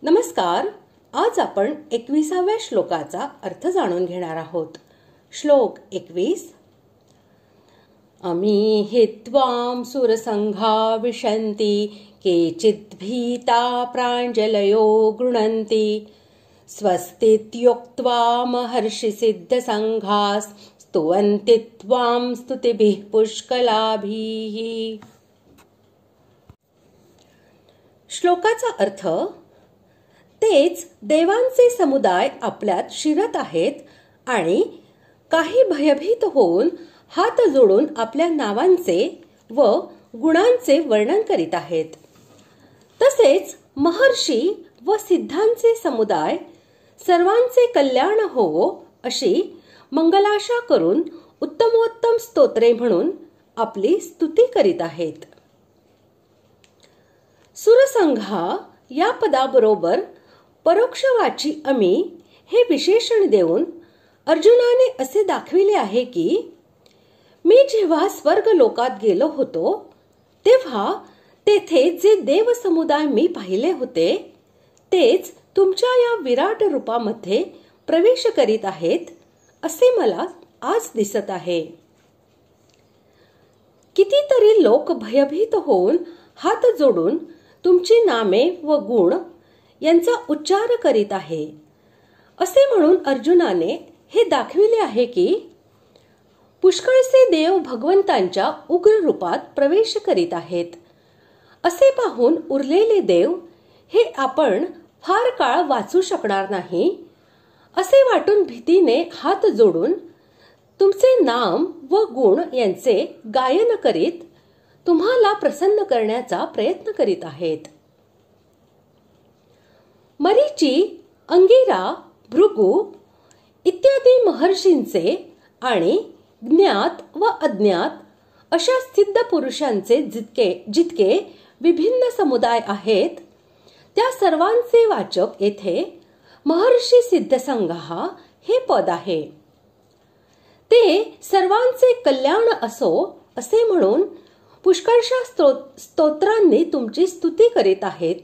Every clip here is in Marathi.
नमस्कार. आज आपण 21व्या श्लोकाचा अर्थ जाणून घेणार आहोत. श्लोक 21. अमी हि त्वां सुरसंघा विशन्ति केचित् भीता प्राञ्जलयो गृह्णन्ति स्वस्तीत्युक्त्वा महर्षि सिद्धसंघास् स्तुवन्ति त्वां स्तुतिभिः पुष्कलाभिः. श्लोकाचा अर्थ: तेच देवांचे समुदाय आपल्यात शिरत आहेत आणि काही भयभीत होऊन हात जोडून आपल्या नावांचे व गुणांचे वर्णन करीत आहेत. तसेच महर्षी व सिद्धांचे समुदाय सर्वांचे कल्याण होवो अशी मंगलाशा करून उत्तमोत्तम स्तोत्रे म्हणून आपली स्तुती करीत आहेत. सुरसंघा या पदाबरोबर परोक्षवाची अमी हे विशेषण देऊन अर्जुनाने असे दाखविले आहे की मी जेव्हा स्वर्ग लोकात गेलो होतो तेव्हा तेथे जे देव समुदाय मी पाहिले होते तेच तुमच्या या विराट रूपामध्ये प्रवेश करीत आहेत असे मला आज दिसत आहे. कितीतरी लोक भयभीत होऊन हात जोडून तुमची नामे व गुण यांचा उच्चार करीत आहे. असे म्हणून अर्जुनाने हे दाखविले आहे की पुष्कळसे देव भगवंतांच्या उग्र रूपात प्रवेश करीत आहेत. असे पाहून उरलेले देव हे आपण फार काळ वाचू शकणार नाही असे वाटून भीतीने हात जोडून तुमचे नाम व गुण यांचे गायन करीत तुम्हाला प्रसन्न करण्याचा प्रयत्न करीत आहेत. मरीची, अंगिरा, भृगु इत्यादी महर्षींचे आणि ज्ञात व अज्ञात अशा सिद्ध पुरुषांचे जितके विभिन्न समुदाय आहेत त्या सर्वांचे वाचक येथे महर्षी सिद्धसंघा हे पद आहे. ते सर्वांचे कल्याण असो असे म्हणून पुष्कळशा स्तोत्रांनी तुमची स्तुती करीत आहेत.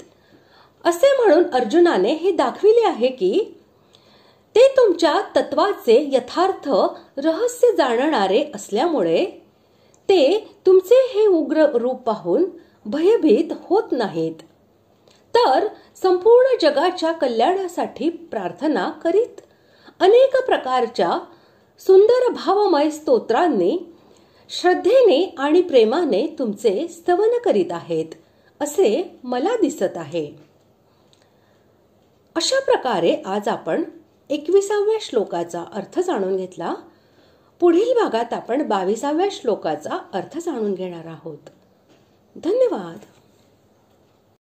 असे म्हणून अर्जुनाने हे दाखविले आहे की ते तुमच्या तत्वाचे यथार्थ रहस्य जाणणारे असल्यामुळे ते तुमचे हे उग्र रूप पाहून भयभीत होत नाहीत, तर संपूर्ण जगाच्या कल्याणासाठी प्रार्थना करीत अनेक प्रकारच्या सुंदर भावमय स्तोत्रांनी श्रद्धेने आणि प्रेमाने तुमचे स्तवन करीत आहेत असे मला दिसत आहे. अशा प्रकारे आज आपण 21व्या श्लोकाचा अर्थ जाणून घेतला. पुढील भागात आपण 22व्या श्लोकाचा अर्थ जाणून घेणार आहोत. धन्यवाद.